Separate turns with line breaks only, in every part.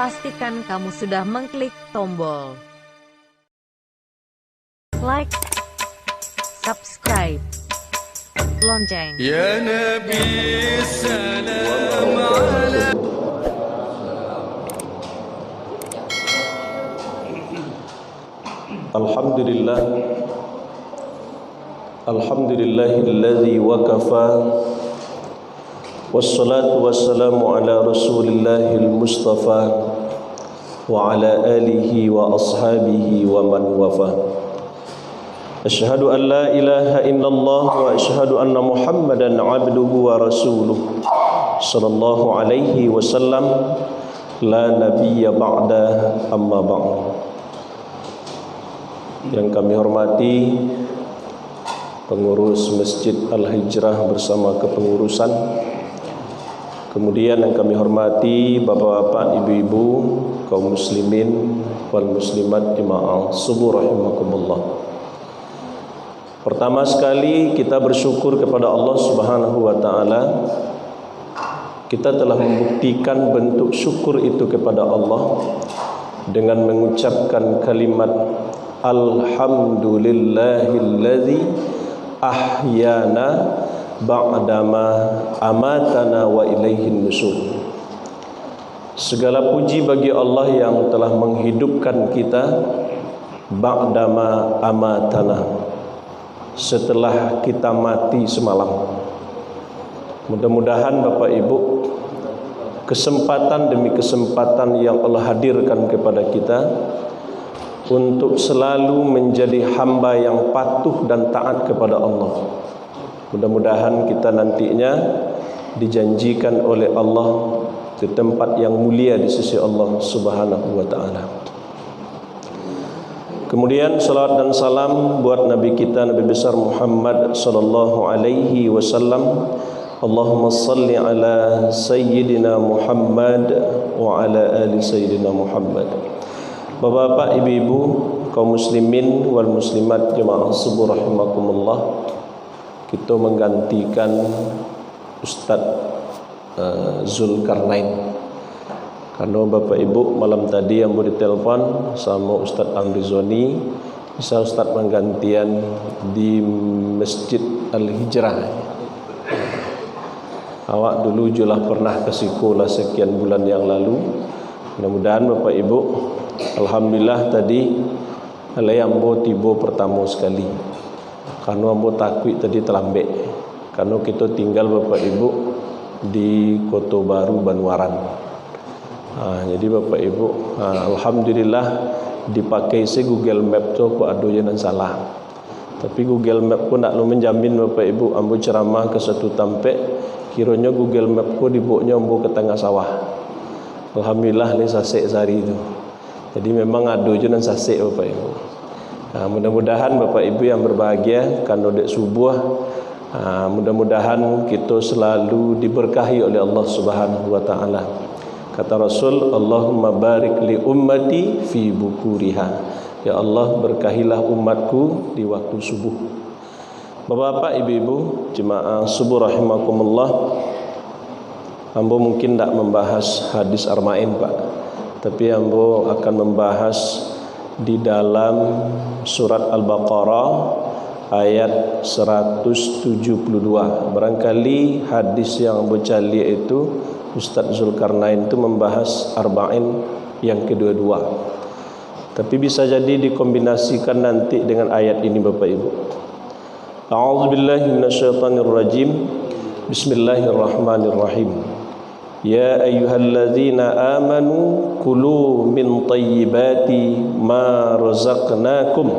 pastikan kamu sudah mengklik tombol like, subscribe, lonceng.
Ya Nabi salam ala
Alhamdulillah, alhamdulillahilladzi wakafa, wassalatu wassalamu ala rasulillahil mustafa wa ala alihi wa ashabihi wa man wafa. Asyhadu an la ilaha illallah wa asyhadu anna muhammadan abduhu wa rasuluh sallallahu alaihi wasallam, la nabiyya ba'da, amma ba'd. Yang kami hormati pengurus Masjid Al-Hijrah bersama kepengurusan, kemudian yang kami hormati bapak-bapak, ibu-ibu, kaum muslimin wal muslimat jemaah subuh rahimakumullah. Pertama sekali kita bersyukur kepada Allah Subhanahu wa taala. Kita telah membuktikan bentuk syukur itu kepada Allah dengan mengucapkan kalimat Alhamdulillahilladzi ahyana ba'dama amatana wa ilaihin nusyur. Segala puji bagi Allah yang telah menghidupkan kita ba'dama amatana, setelah kita mati semalam. Mudah-mudahan Bapak Ibu, kesempatan demi kesempatan yang Allah hadirkan kepada kita untuk selalu menjadi hamba yang patuh dan taat kepada Allah. Mudah-mudahan kita nantinya dijanjikan oleh Allah di tempat yang mulia di sisi Allah Subhanahu wa taala. Kemudian salawat dan salam buat Nabi kita, Nabi besar Muhammad sallallahu alaihi wasallam. Allahumma salli ala sayyidina Muhammad wa ala ali sayyidina Muhammad. Bapak-bapak, ibu-ibu, kaum muslimin wal muslimat jemaah subuh rahimakumullah, kita menggantikan Ustaz Zulkarnain. Karena Bapak Ibu malam tadi yang boleh ditelepon sama Ustaz Amrizoni, bisa Ustaz menggantian di Masjid Al-Hijrah. Awak dulu julah pernah ke sekolah sekian bulan yang lalu. Mudah-mudahan Bapak Ibu, alhamdulillah tadi alai ambo tiba pertama sekali. Karena ambo takut tadi terlambat. Karena kita tinggal Bapak Ibu di Kota Baru Banwaran. Jadi Bapak Ibu, alhamdulillah dipakai si Google Map tu kok ada yang salah. Tapi Google Map pun nak lu menjamin Bapak Ibu, ambo ceramah ke satu tempat, kiranya Google Map ku dibuknya ambo ke tengah sawah. Alhamdulillah ni sasek sehari itu. Jadi memang ada je nan sasek Bapak Ibu. Mudah-mudahan Bapak Ibu yang berbahagia kan dek subuh, mudah-mudahan kita selalu diberkahi oleh Allah Subhanahu wa taala. Kata Rasul, Allahumma barik li ummati fi bukuriha. Ya Allah, berkahilah umatku di waktu subuh. Bapak-bapak, ibu-ibu, jemaah subuh rahimakumullah. Ambo mungkin tak membahas hadis Arba'in Pak, tapi ambo akan membahas di dalam surat Al-Baqarah ayat 172. Barangkali hadis yang ambo cari itu Ustaz Zulkarnain itu membahas Arba'in yang kedua-dua. Tapi bisa jadi dikombinasikan nanti dengan ayat ini Bapak Ibu. A'udzubillahi minasyaitonirrajim. Bismillahirrahmanirrahim. Ya ayyuhalladzina amanu kulu min thayyibati ma razaqnakum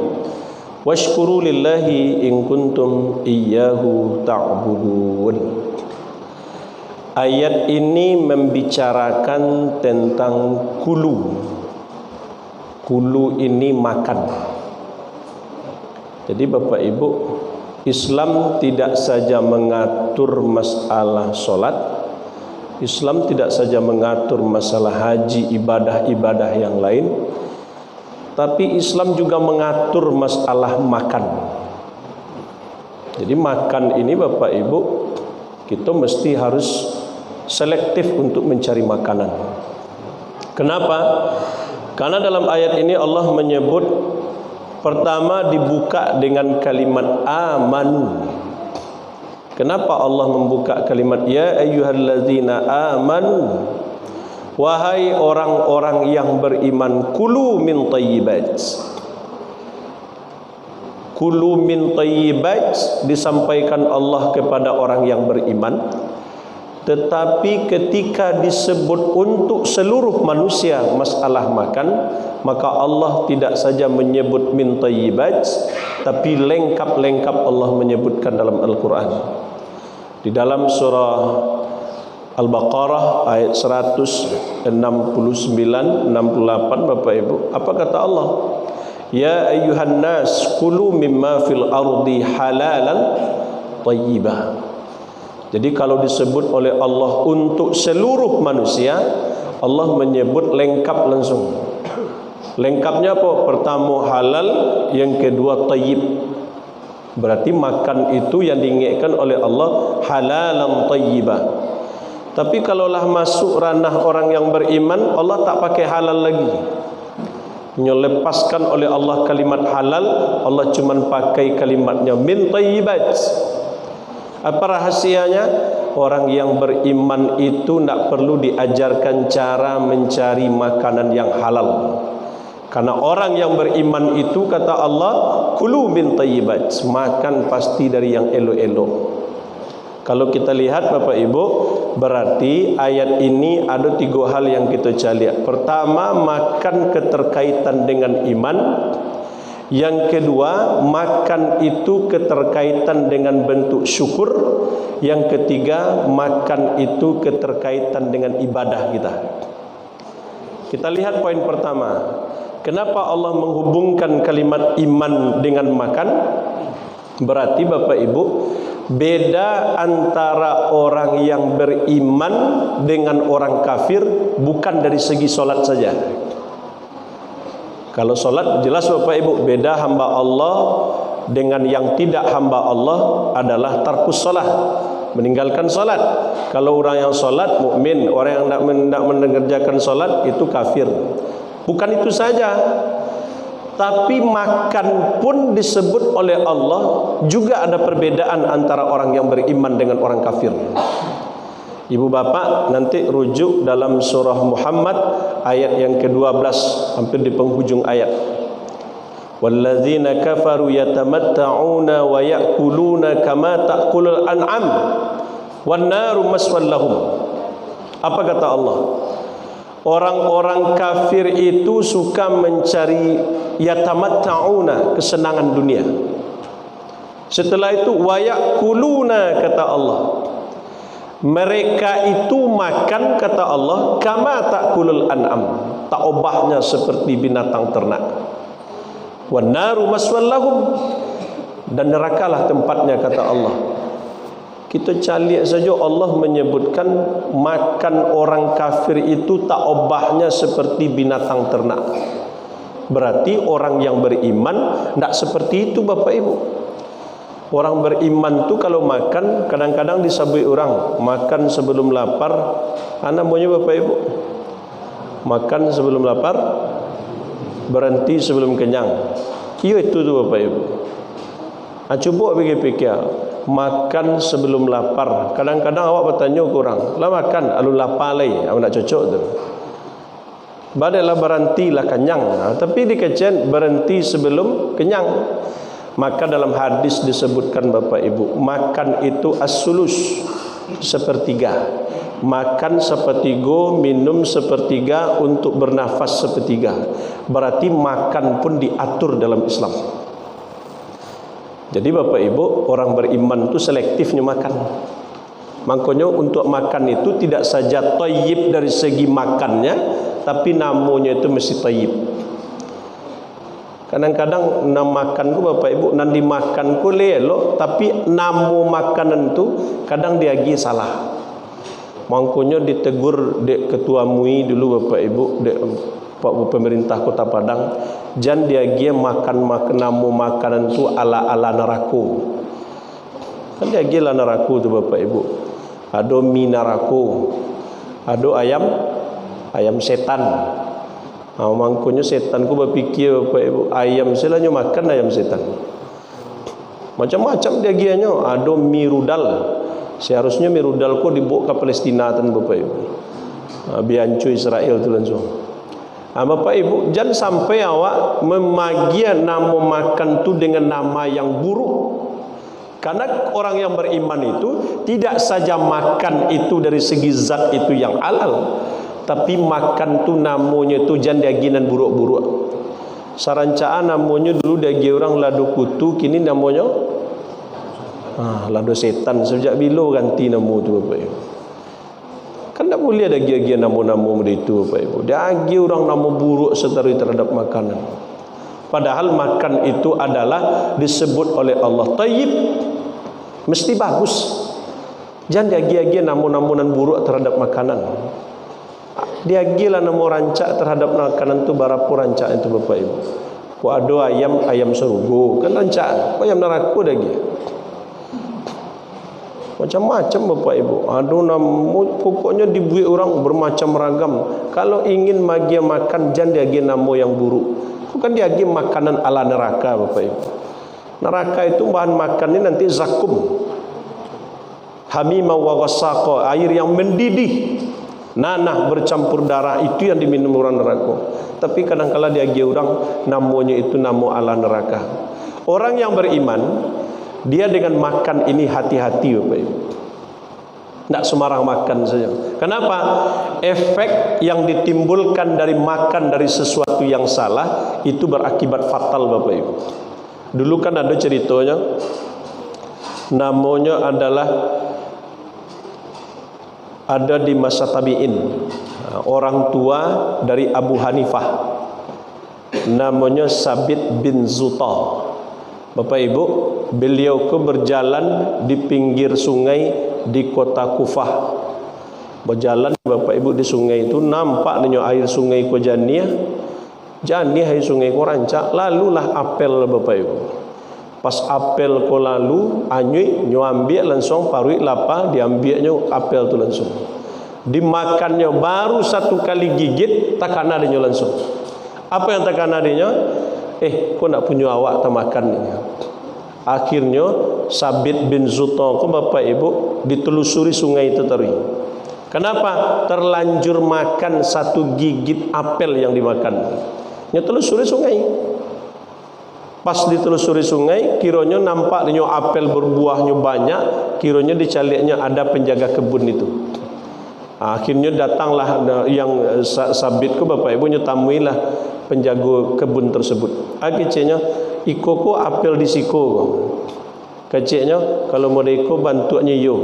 washkuru lillahi in kuntum iyyahu ta'budun. Ayat ini membicarakan tentang kulu. Kulu ini makan. Jadi Bapak Ibu, Islam tidak saja mengatur masalah solat, Islam tidak saja mengatur masalah haji, ibadah-ibadah yang lain, tapi Islam juga mengatur masalah makan. Jadi makan ini Bapak Ibu, kita mesti harus selektif untuk mencari makanan. Kenapa? Karena dalam ayat ini Allah menyebut, pertama dibuka dengan kalimat amanu. Kenapa Allah membuka kalimat ya ayyuhallazina amanu? Wahai orang-orang yang beriman, kulu min thayyibat. Kulu min thayyibat disampaikan Allah kepada orang yang beriman. Tetapi ketika disebut untuk seluruh manusia masalah makan, maka Allah tidak saja menyebut min thayyibat, tapi lengkap-lengkap Allah menyebutkan dalam Al-Quran. Di dalam surah Al-Baqarah ayat 169, 68, Bapak Ibu, apa kata Allah? Ya ayyuhan nas kulu mimma fil ardi halalan thayyibah. Jadi kalau disebut oleh Allah untuk seluruh manusia, Allah menyebut lengkap langsung. Lengkapnya apa? Pertama halal, yang kedua thayyib. Berarti makan itu yang diingatkan oleh Allah halalan thayyibah. Tapi kalaulah masuk ranah orang yang beriman, Allah tak pakai halal lagi. Melepaskan oleh Allah kalimat halal, Allah cuma pakai kalimatnya min thayyibat. Apa rahasianya? Orang yang beriman itu tidak perlu diajarkan cara mencari makanan yang halal. Karena orang yang beriman itu, kata Allah, kulu min thayyibat, makan pasti dari yang elok-elok. Kalau kita lihat Bapak Ibu, berarti ayat ini ada 3 hal yang kita lihat. Pertama, makan keterkaitan dengan iman. Yang kedua, makan itu keterkaitan dengan bentuk syukur. Yang ketiga, makan itu keterkaitan dengan ibadah kita. Kita lihat poin pertama. Kenapa Allah menghubungkan kalimat iman dengan makan? Berarti Bapak Ibu, beda antara orang yang beriman dengan orang kafir bukan dari segi solat saja. Kalau solat jelas Bapak Ibu, beda hamba Allah dengan yang tidak hamba Allah adalah tarkus solat, meninggalkan solat. Kalau orang yang solat mukmin, orang yang tidak mengerjakan solat itu kafir. Bukan itu saja, tapi makan pun disebut oleh Allah juga ada perbedaan antara orang yang beriman dengan orang kafir. Ibu bapak nanti rujuk dalam surah Muhammad ayat yang ke-12, hampir di penghujung ayat. Walladzina kafaru yatamatta'una wa ya'kuluna kama ta'kulul an'am wan naru maswal lahum. Apa kata Allah? Orang-orang kafir itu suka mencari yatamatta'una, kesenangan dunia. Setelah itu wa ya'kuluna, kata Allah, mereka itu makan, kata Allah, kama ta'kulul an'am, tak obahnya seperti binatang ternak. Wan naru maswal lahum, dan nerakalah tempatnya, kata Allah. Kita calik saja Allah menyebutkan makan orang kafir itu tak obahnya seperti binatang ternak. Berarti orang yang beriman tidak seperti itu Bapak Ibu. Orang beriman tu kalau makan, kadang-kadang disabui orang makan sebelum lapar. Anak maunya Bapak Ibu, makan sebelum lapar, berhenti sebelum kenyang. Iya itu tu Bapak Ibu. Coba fikir-fikir, makan sebelum lapar. Kadang-kadang awak bertanya ke orang, lah makan alun lapar lagi, awak nak cocok tu. Badailah berhenti lah kenyang. Tapi dikecen berhenti sebelum kenyang. Maka dalam hadis disebutkan Bapak Ibu, makan itu as-sulus, sepertiga. Makan sepertiga, minum sepertiga, untuk bernafas sepertiga. Berarti makan pun diatur dalam Islam. Jadi Bapak Ibu, orang beriman itu selektifnya makan. Makanya untuk makan itu tidak saja thayyib dari segi makannya, tapi namanya itu mesti thayyib. Kadang-kadang nam makan ku Bapak Ibu, nan dimakan ku elok, tapi nama makanan tu kadang dia lagi salah. Makanya ditegur dek ketua MUI dulu Bapak Ibu, dek Pak pemerintah Kota Padang, jangan dia makan nama makanan tu ala-ala neraka. Kan dia gila neraka tu Bapak Ibu. Ada mie neraka, ada ayam ayam setan. Mangkonya setan ku berfikir Bapak Ibu, ayam selanya makan ayam setan. Macam-macam dia gianya, ada mirudal. Seharusnya mirudal ku dibawa ke Palestina tan Bapak Ibu. Biancu Israel tu langsung. Bapak Ibu, jangan sampai awak memagia nama makan tu dengan nama yang buruk. Karena orang yang beriman itu tidak saja makan itu dari segi zat itu yang halal, tapi makan tu namanya tu jangan dagingan buruk-buruk. Sarancaan namanya dulu daging orang lado kutu, kini namanya lado setan. Sejak bila ganti nama tu Bapak Ibu? Kan tak boleh ada gigi nama-nama itu Bapak Ibu. Daging orang nama buruk setari terhadap makanan. Padahal makan itu adalah disebut oleh Allah tayyib, mesti bagus. Jangan daging nama-nama buruk terhadap makanan. Diagilah nama rancak terhadap makanan itu berapa rancak itu Bapak Ibu. Ku ada ayam serugo kan rancak, ayam neraka daging. Macam-macam Bapak Ibu. Pokoknya dibuat orang bermacam ragam. Kalau ingin magia makan, jangan diagi nama yang buruk. Bukan diagi makanan ala neraka Bapak Ibu. Neraka itu bahan makan ini nanti zakum, hamimah wa ghasaqa, air yang mendidih, nanah bercampur darah, itu yang diminum orang neraka. Tapi kadang-kala diagi orang namanya itu nama ala neraka. Orang yang beriman, dia dengan makan ini hati-hati Bapak Ibu. Tidak sembarang makan saja. Kenapa? Efek yang ditimbulkan dari makan dari sesuatu yang salah itu berakibat fatal Bapak Ibu. Dulu kan ada ceritanya, namanya adalah ada di masa tabi'in, orang tua dari Abu Hanifah, namanya Sabit bin Zuta. Bapak Ibu, beliau ke berjalan di pinggir sungai di kota Kufah. Berjalan Bapak Ibu di sungai itu, nampak dengan air sungai ko Janiyah. Janiyah air sungai ko rancak, lalulah apel Bapak Ibu. Pas apel ko lalu, anyui nyo ambil langsung parui lapa, diambilnya apel tu langsung. Dimakannya baru satu kali gigit, takana dia langsung. Apa yang takana dia? Kau nak punya awak tak makan ni. Akhirnya Sabit bin Zuta ko Bapak Ibu ditelusuri sungai itu tadi. Kenapa? Terlanjur makan satu gigit apel yang dimakan. Nya telusuri sungai. Pas ditelusuri sungai, kiranya nampak dia apel berbuahnya banyak, kiranya dicaliknya ada penjaga kebun itu. Akhirnya datanglah yang Sabit ko Bapak Ibu nyetamuilah penjaga kebun tersebut. Akhirnya iko apel di siko. Keciknya kalau mau iko bantuannya yo.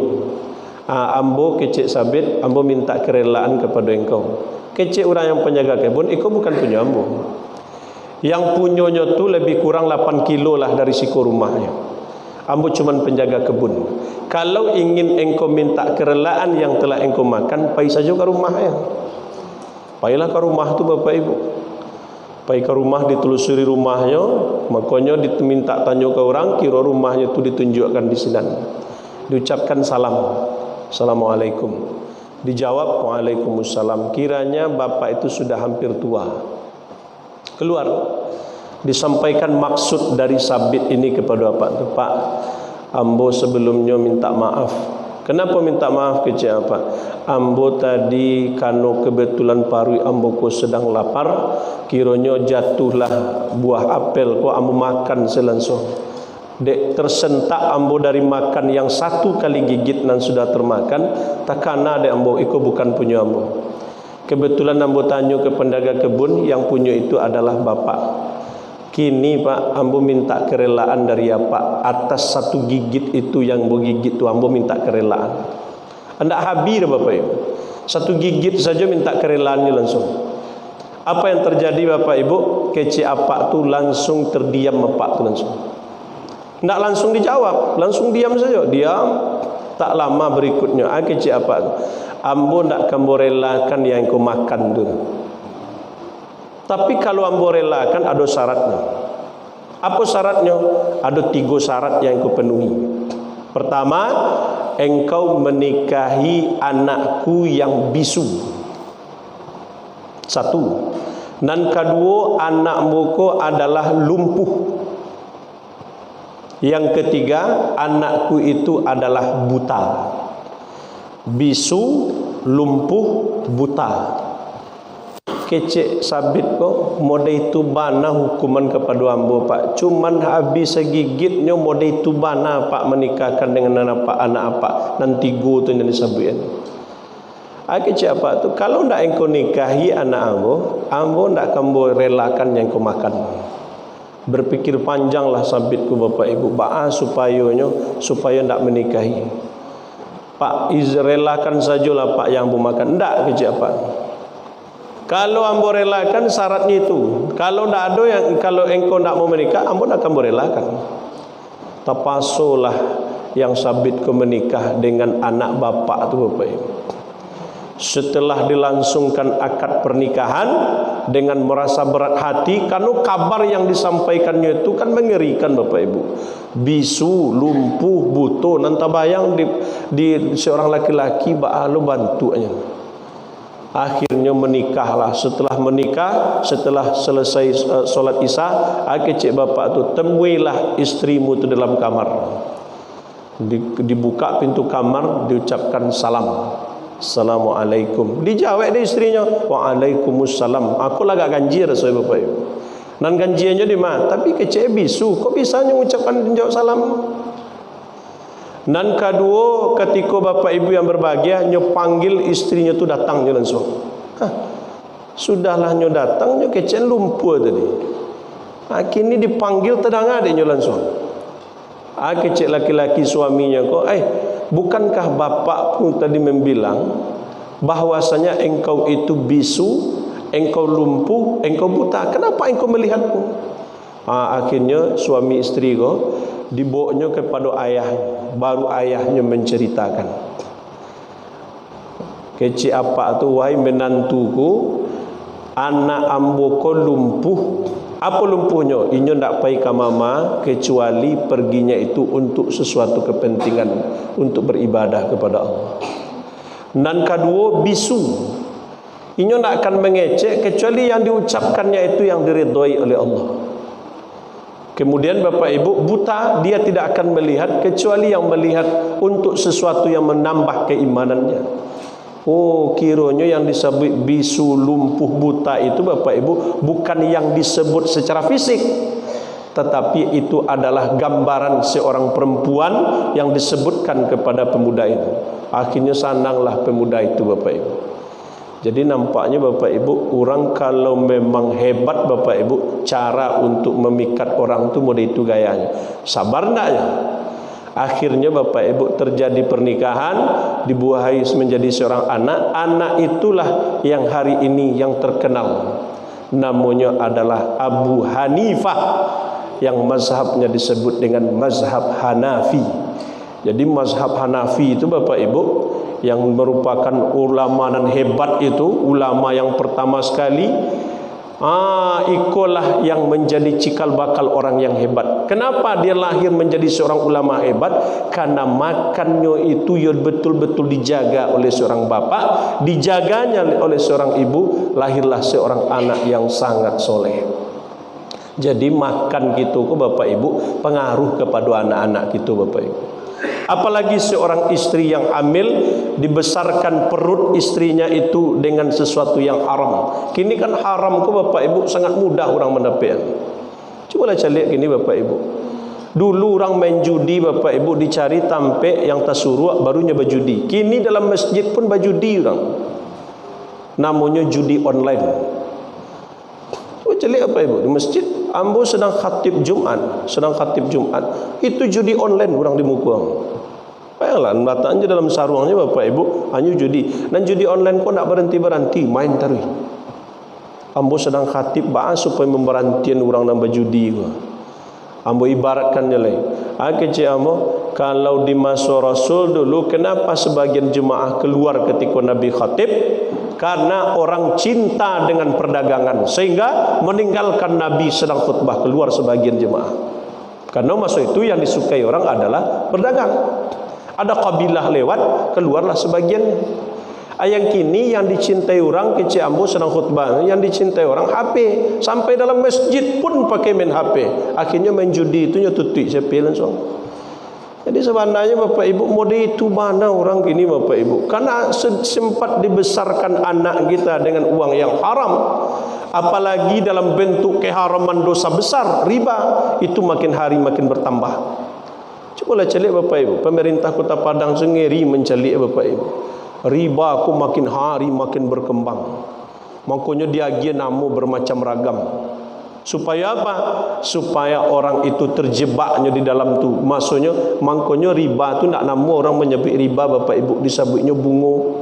Ambo kecik Sabit, ambo minta kerelaan kepada engkau. Kecik orang yang penjaga kebun, iko bukan punya ambo. Yang punyanya tu lebih kurang 8 kilo lah dari siko rumahnya. Ambo cuman penjaga kebun. Kalau ingin engkau minta kerelaan yang telah engkau makan, pergi saja ke rumahnya. Pergilah ke rumah tu Bapak Ibu. Pergi ke rumah, ditelusuri rumahnya, makanya diminta tanya ke orang, kira rumahnya itu ditunjukkan di sini. Diucapkan salam, Assalamualaikum. Dijawab, Waalaikumsalam. Kiranya bapak itu sudah hampir tua. Keluar, disampaikan maksud dari Sabit ini kepada bapak. Pak, ambo sebelumnya minta maaf. Kenapa minta maaf kecil apa? Ambo tadi kano kebetulan parui ambo ko sedang lapar, kiranya jatuhlah buah apel ko ambo makan selangsung. Dek tersentak ambo dari makan yang satu kali gigit dan sudah termakan, takana dek ambo iko bukan punya ambo. Kebetulan ambo tanya ke pendaga kebun, yang punya itu adalah bapak. Kini Pak, ambo minta kerelaan dari apa atas satu gigit itu yang bergigit tu ambo minta kerelaan. Anda habis Bapak Ibu. Satu gigit saja minta kerelaannya langsung. Apa yang terjadi Bapak Ibu? Kecik apa tu langsung terdiam bapak tu langsung. Tidak langsung dijawab, langsung diam saja. Diam. Tak lama berikutnya, kecik apa tu? Ambo nak kambo relakan yang kau makan tu. Tapi kalau ambo relakan ada syaratnya. Apa syaratnya? Ada 3 syarat yang kau penuhi. Pertama, engkau menikahi anakku yang bisu. Satu. Nan kedua, anak moko adalah lumpuh. Yang ketiga, anakku itu adalah buta. Bisu, lumpuh, buta. Kecek sabit kok mode itu bana hukuman kepada ambo pak. Cuman habis segigitnya mode itu bana pak menikahkan dengan anak apa nanti go tu yang disabuin. Kecek apa tu? Kalau ndak engkau nikahi anak ambo ndak kambo relakan yang kau makan. Berpikir panjanglah sabitku bapak ibu supaya ndak menikahi. Pak relakan sajalah pak yang ambo makan. Ndak kecek apa? Kalau ambo relakan syaratnya itu. Kalau tidak ada yang kalau engkau tidak mau menikah, ambo nak ambo relakan. Tapasolah yang sabit ke menikah dengan anak bapak tu bapak ibu. Setelah dilangsungkan akad pernikahan dengan merasa berat hati, karena kabar yang disampaikannya itu kan mengerikan bapak ibu. Bisu, lumpuh, buta, nanti bayang di seorang laki-laki ba'alu bantunya. Akhirnya menikahlah. Setelah menikah, setelah selesai solat isya, kecik bapak tu temuilah istrimu tu dalam kamar. Dibuka pintu kamar, diucapkan salam. Assalamualaikum. Dijawab dia istrinya, waalaikumsalam. Aku lagak ganjir saya bapak ibu. Dan ganjiannya di mana? Tapi kecik bisu. Kok bisanya mengucapkan jawab salam? Dan kedua, ketika bapak ibu yang berbahagia, nyo panggil istrinya tu datang je langsung. Sudahlah nyo datang, nyo kecen lumpuh tadi. Kini dipanggil terdengar dia nyo langsung. Kecek laki-laki suaminya kok, bukankah bapak pun tadi membilang bahwasanya engkau itu bisu, engkau lumpuh, engkau buta. Kenapa engkau melihatku? Akhirnya suami istri kok dibawanya kepada ayahnya. Baru ayahnya menceritakan. Kecik apa tu, wahai menantuku, anak ambo ko lumpuh. Apa lumpuhnya? Inyo ndak pai ka mama kecuali perginya itu untuk sesuatu kepentingan, untuk beribadah kepada Allah. Dan kedua, bisu. Inyo ndak akan mengecek kecuali yang diucapkannya itu yang diridhoi oleh Allah. Kemudian bapak ibu, buta, dia tidak akan melihat kecuali yang melihat untuk sesuatu yang menambah keimanannya. Kiranya yang disebut bisu, lumpuh, buta itu bapak ibu bukan yang disebut secara fisik, tetapi itu adalah gambaran seorang perempuan yang disebutkan kepada pemuda itu. Akhirnya sandanglah pemuda itu bapak ibu. Jadi nampaknya bapak ibu, orang kalau memang hebat bapak ibu, cara untuk memikat orang itu mode itu gayanya. Sabar ndaknya? Akhirnya bapak ibu terjadi pernikahan, dibuahi menjadi seorang anak. Anak itulah yang hari ini yang terkenal. Namanya adalah Abu Hanifah, yang mazhabnya disebut dengan mazhab Hanafi. Jadi mazhab Hanafi itu bapak ibu yang merupakan ulama dan hebat itu, ulama yang pertama sekali. Ikolah yang menjadi cikal bakal orang yang hebat. Kenapa dia lahir menjadi seorang ulama hebat? Karena makannya itu ya betul-betul dijaga oleh seorang bapak, dijaganya oleh seorang ibu, lahirlah seorang anak yang sangat soleh. Jadi makan gitu kok bapak ibu pengaruh kepada anak-anak gitu bapak ibu. Apalagi seorang istri yang hamil, dibesarkan perut istrinya itu dengan sesuatu yang haram. Kini kan haram kok bapak ibu sangat mudah orang mendapat. Cubalah cari gini bapak ibu. Dulu orang main judi bapak ibu, dicari tampek yang tasuruak barunya berjudi. Kini dalam masjid pun berjudi orang. Namanya judi online. Cari apa ibu di masjid? Ambo sedang khatib Jumat, itu judi online orang di muka. Bayanglah, datangnya dalam sarungnya bapak ibu, hanya judi. Dan judi online kok nak berhenti main terus. Ambo sedang khatib bahas supaya memberhentikan orang nambah judi. Ambo ibaratkannya lain. Kecik ambo, kalau di masa Rasul dulu, kenapa sebagian jemaah keluar ketika Nabi khatib? Karena orang cinta dengan perdagangan, sehingga meninggalkan Nabi sedang khutbah, keluar sebagian jemaah. Karena masa itu yang disukai orang adalah berdagang. Ada kabilah lewat, keluarlah sebagian. Yang kini yang dicintai orang kecil ambo sedang khutbah, yang dicintai orang HP, sampai dalam masjid pun pakai main HP. Akhirnya main judi itu nyetutui siapa langsung. Jadi sebenarnya Bapak Ibu, mode itu mana orang kini Bapak Ibu? Karena sempat dibesarkan anak kita dengan uang yang haram, apalagi dalam bentuk keharaman dosa besar, riba, itu makin hari makin bertambah. Cobalah celik Bapak Ibu, pemerintah Kota Padang sendiri mencelik Bapak Ibu. Riba aku makin hari makin berkembang. Makanya diagian namo bermacam ragam. Supaya apa? Supaya orang itu terjebaknya di dalam tu. Maksudnya makanya riba tu nak nama orang menyebut riba Bapak Ibu disebutnya bungo.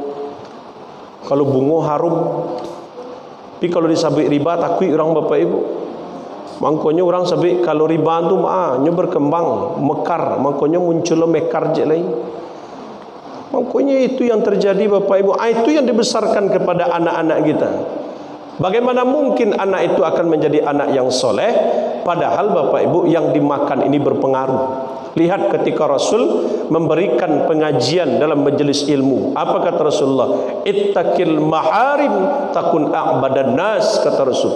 Kalau bungo harum. Tapi kalau disebut riba takut orang Bapak Ibu. Makanya orang sebut kalau riba tu nya berkembang, mekar, makanya muncul mekar je lain. Makanya itu yang terjadi Bapak Ibu. Itu yang dibesarkan kepada anak-anak kita. Bagaimana mungkin anak itu akan menjadi anak yang soleh, padahal Bapak Ibu yang dimakan ini berpengaruh. Lihat ketika Rasul memberikan pengajian dalam majelis ilmu, apa kata Rasulullah? Ittaqil maharim takun a'badan nas, kata Rasul.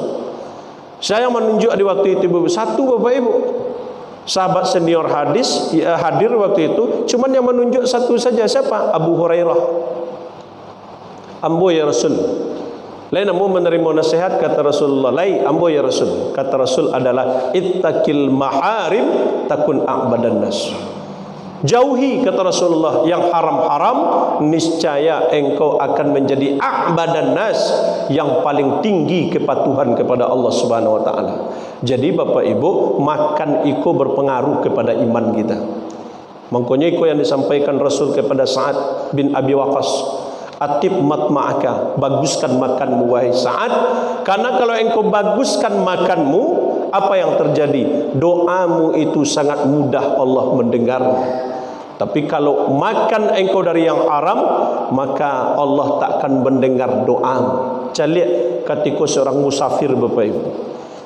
Saya menunjuk di waktu itu satu Bapak Ibu, sahabat senior hadis hadir waktu itu, cuman yang menunjuk satu saja, siapa? Abu Hurairah. Ambo ya Rasul. Lain ambo menerima nasihat, kata Rasulullah. Lain ambo ya Rasul. Kata Rasul adalah ittaqil maharim takun a'badan nas. Jauhi, kata Rasulullah, yang haram-haram, niscaya engkau akan menjadi a'badan nas, yang paling tinggi kepatuhan kepada Allah Subhanahu wa taala. Jadi Bapak Ibu, makan iko berpengaruh kepada iman kita. Makanya iko yang disampaikan Rasul kepada Sa'ad bin Abi Waqqas, atib matma'aka, baguskan makanmu wahai Sa'ad, karena kalau engkau baguskan makanmu, apa yang terjadi? Doamu itu sangat mudah Allah mendengar. Tapi kalau makan engkau dari yang haram, maka Allah takkan mendengar doamu. Calik ketika seorang musafir Bapak Ibu,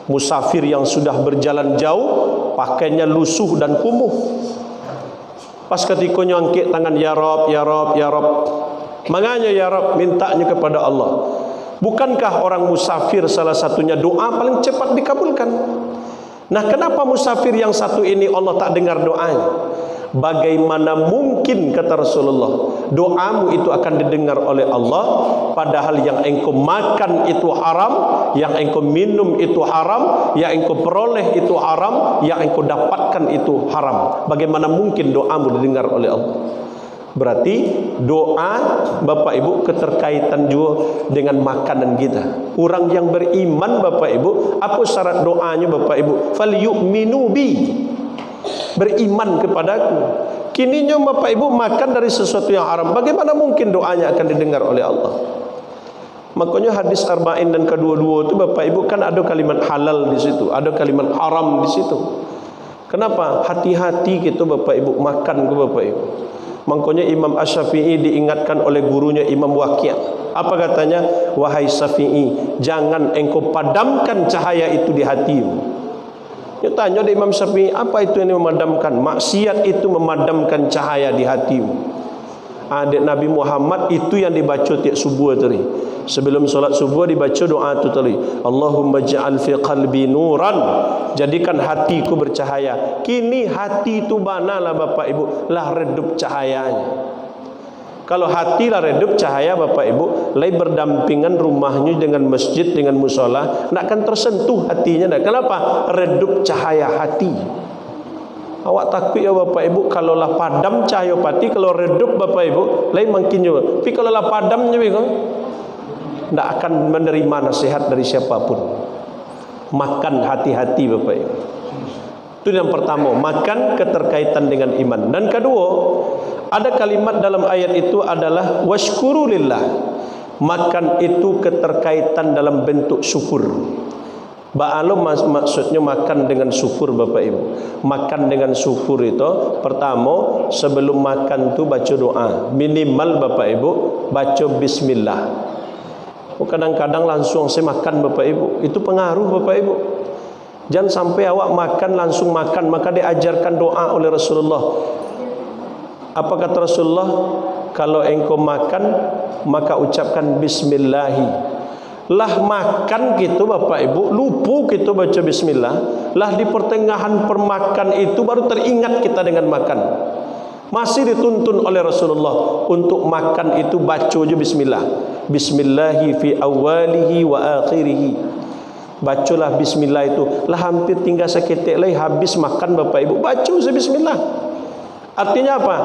musafir yang sudah berjalan jauh, pakainya lusuh dan kumuh. Pas ketika nyangkit tangan, ya Rab, ya Rab, ya Rab, manganya ya Rab, mintanya kepada Allah. Bukankah orang musafir salah satunya doa paling cepat dikabulkan? Nah, kenapa musafir yang satu ini Allah tak dengar doanya? Bagaimana mungkin, kata Rasulullah, doamu itu akan didengar oleh Allah, padahal yang engkau makan itu haram, yang engkau minum itu haram, yang engkau peroleh itu haram, yang engkau dapatkan itu haram. Bagaimana mungkin doamu didengar oleh Allah? Berarti doa Bapak Ibu keterkaitan juga dengan makanan kita. Orang yang beriman Bapak Ibu, apa syarat doanya Bapak Ibu? Falyu'minu bi, beriman kepadaku. Kininya Bapak Ibu makan dari sesuatu yang haram, bagaimana mungkin doanya akan didengar oleh Allah? Makanya hadis arba'in dan kedua-dua itu Bapak Ibu kan ada kalimat halal di situ, ada kalimat haram di situ. Kenapa? Hati-hati gitu Bapak Ibu makan ke Bapak Ibu. Makanya Imam Asy-Syafi'i diingatkan oleh gurunya Imam Waqi'. Apa katanya? Wahai Syafi'i, jangan engkau padamkan cahaya itu di hatimu. Dia tanya di Imam Syafi'i, apa itu yang memadamkan? Maksiat itu memadamkan cahaya di hatimu. Adik Nabi Muhammad itu yang dibaca tiap subuh tadi. Sebelum solat subuh dibaca doa itu tadi. Allahumma ja'al fi qalbi nuran, jadikan hatiku bercahaya. Kini hati itu manalah Bapak Ibu, lah redup cahayanya. Kalau hati lah redup cahaya Bapak Ibu, lai berdampingan rumahnya dengan masjid, dengan musola, nak akan tersentuh hatinya. Kenapa? Redup cahaya hati. Awak takut ya Bapak Ibu, kalau lah padam cahaya hati, kalau redup Bapak Ibu, lain makin juga. Tapi kalau lah padamnya tidak akan menerima nasihat dari siapapun. Makan hati-hati Bapak Ibu. Itu yang pertama, makan keterkaitan dengan iman. Dan kedua, ada kalimat dalam ayat itu adalah washkuru lillah. Makan itu keterkaitan dalam bentuk syukur. Ba'alo maksudnya makan dengan syukur Bapak Ibu. Makan dengan syukur itu pertama, sebelum makan tu baca doa. Minimal Bapak Ibu baca bismillah. Kadang-kadang langsung saya makan Bapak Ibu. Itu pengaruh Bapak Ibu. Jangan sampai awak makan langsung makan. Maka diajarkan doa oleh Rasulullah. Apa kata Rasulullah? kalau engkau makan maka ucapkan bismillahi. Lah makan gitu Bapak Ibu, lupa kita baca bismillah. Lah di pertengahan permakan itu baru teringat kita dengan makan. Masih dituntun oleh Rasulullah untuk makan itu baca je bismillah. Bismillahi fi awalihi wa akhirihi. Bacalah bismillah itu. Lah hampir tinggal seketik lagi habis makan Bapak Ibu, baca je bismillah. Artinya apa?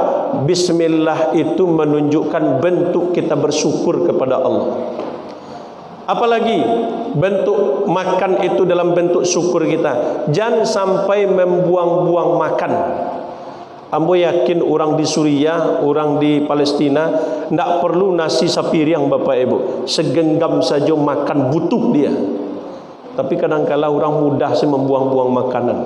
Bismillah itu menunjukkan bentuk kita bersyukur kepada Allah. Apalagi bentuk makan itu dalam bentuk syukur kita. Jangan sampai membuang-buang makan. Ambo yakin orang di Suriah, orang di Palestina tidak perlu nasi sapiriang Bapak Ibu. Segenggam saja makan butuh dia. Tapi kadang-kala orang mudah sih membuang-buang makanan.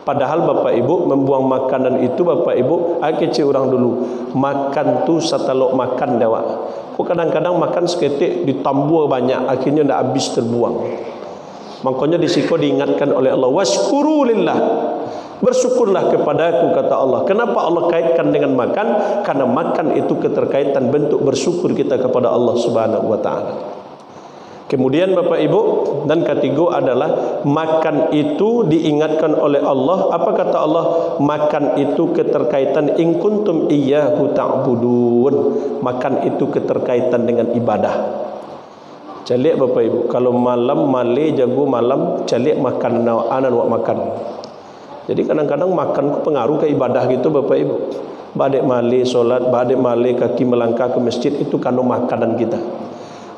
Padahal Bapak Ibu membuang makanan itu Bapak Ibu, kecil orang dulu. Makan tu setelok makan dewak. Kadang-kadang makan seketik ditambah banyak, akhirnya tidak habis terbuang. Makanya di situ diingatkan oleh Allah, washkuru lillah. Bersyukurlah kepadaku, kata Allah. Kenapa Allah kaitkan dengan makan? Karena makan itu keterkaitan bentuk bersyukur kita kepada Allah Subhanahu wa taala. Kemudian Bapak Ibu, dan ketiga adalah makan itu diingatkan oleh Allah. Apa kata Allah? Makan itu keterkaitan in kuntum iyyahu ta'budun. Makan itu keterkaitan dengan ibadah. Calik Bapak Ibu, kalau malam male jago malam calik makan anan wak makan. Jadi kadang-kadang makan ku pengaruh ke ibadah gitu Bapak Ibu. Badek male solat, badek male kaki melangkah ke masjid, itu karena makanan kita.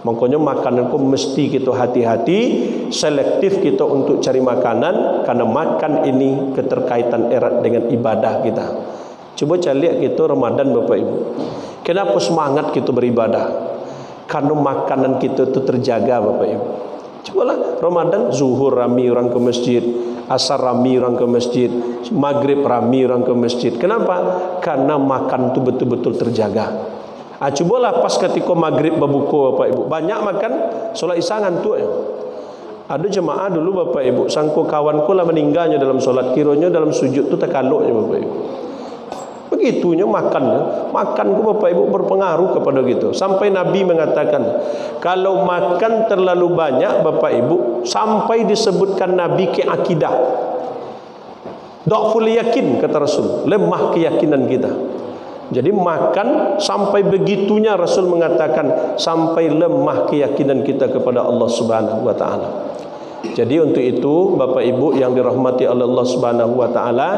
Makanya makanan itu mesti kita hati-hati, selektif kita untuk cari makanan, karena makan ini keterkaitan erat dengan ibadah kita. Coba cari kita Ramadan Bapak Ibu. Kenapa semangat kita beribadah? Karena makanan kita itu terjaga Bapak Ibu. Cobalah Ramadan, zuhur rami orang ke masjid, asar rami orang ke masjid, maghrib rami orang ke masjid. Kenapa? Karena makan itu betul-betul terjaga. Cobalah pas ketika maghrib berbuka Bapak Ibu, banyak makan, solat isya ngantuk ya. Ada jemaah dulu Bapak Ibu, sangko kawanku lah meninggalnya dalam solat, kiranya dalam sujud tu terkaluknya Bapak Ibu. Begitunya makannya, makanku Bapak Ibu berpengaruh kepada gitu. Sampai Nabi mengatakan, kalau makan terlalu banyak Bapak Ibu, sampai disebutkan Nabi ke akidah. Dhaful yakin kata Rasul, lemah keyakinan kita. Jadi makan sampai begitunya Rasul mengatakan sampai lemah keyakinan kita kepada Allah Subhanahu wa taala. Jadi untuk itu Bapak Ibu yang dirahmati oleh Allah Subhanahu wa taala,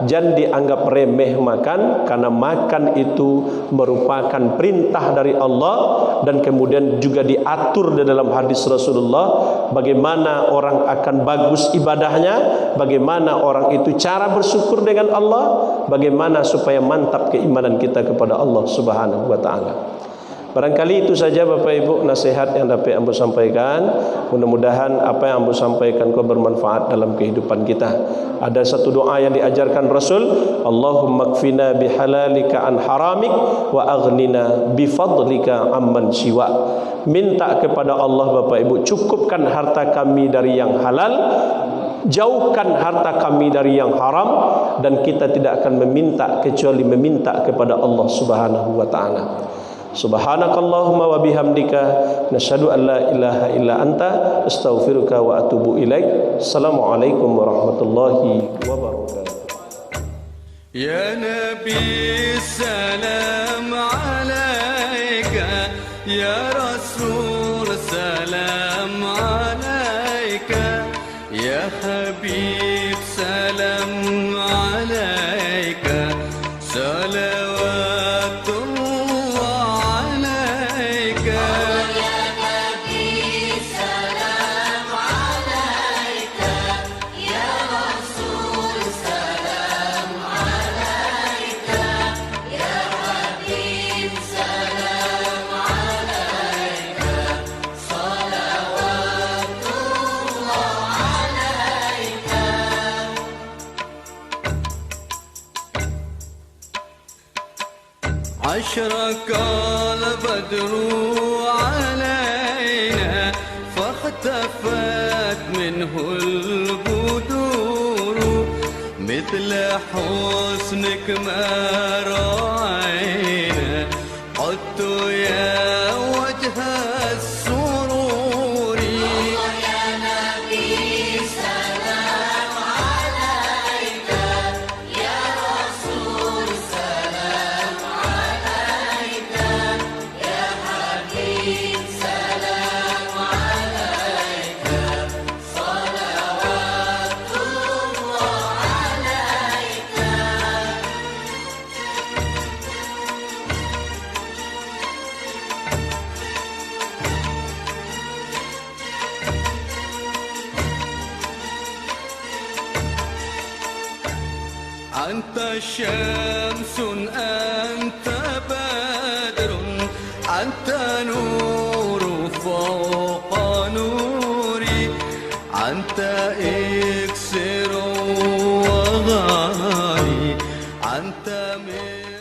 jangan dianggap remeh makan, karena makan itu merupakan perintah dari Allah, dan kemudian juga diatur di dalam hadis Rasulullah bagaimana orang akan bagus ibadahnya, bagaimana orang itu cara bersyukur dengan Allah, bagaimana supaya mantap keimanan kita kepada Allah Subhanahu wa taala. Barangkali itu saja Bapak Ibu nasihat yang dapat ambo sampaikan. Mudah-mudahan apa yang ambo sampaikan kau bermanfaat dalam kehidupan kita. Ada satu doa yang diajarkan Rasul, Allahumma kfina bihalalika an haramik wa aghnina bifadlika amman siwa. Minta kepada Allah Bapak Ibu, cukupkan harta kami dari yang halal, jauhkan harta kami dari yang haram, dan kita tidak akan meminta kecuali meminta kepada Allah Subhanahu wa taala. Subhanakallahumma wa bihamdika nasyhadu an la ilaha illa anta astaghfiruka wa atubu ilaik. Assalamualaikum warahmatullahi wabarakatuh.
Ya Nabi salam alaika, ya Rasul salam alaika, ya Habib salam alaika, salawatullah أشرق البدر علينا فاختفت منه البدور مثل حسنك ما رأينا عدت يا وجه السرور
يا نبي سلام عليك يا رسول سلام عليك يا حبيب سلام عليك صلوات الله عليك.
أنت شمس أنت بدر أنت نور فوق نوري أنت إكسر وغالي أنت من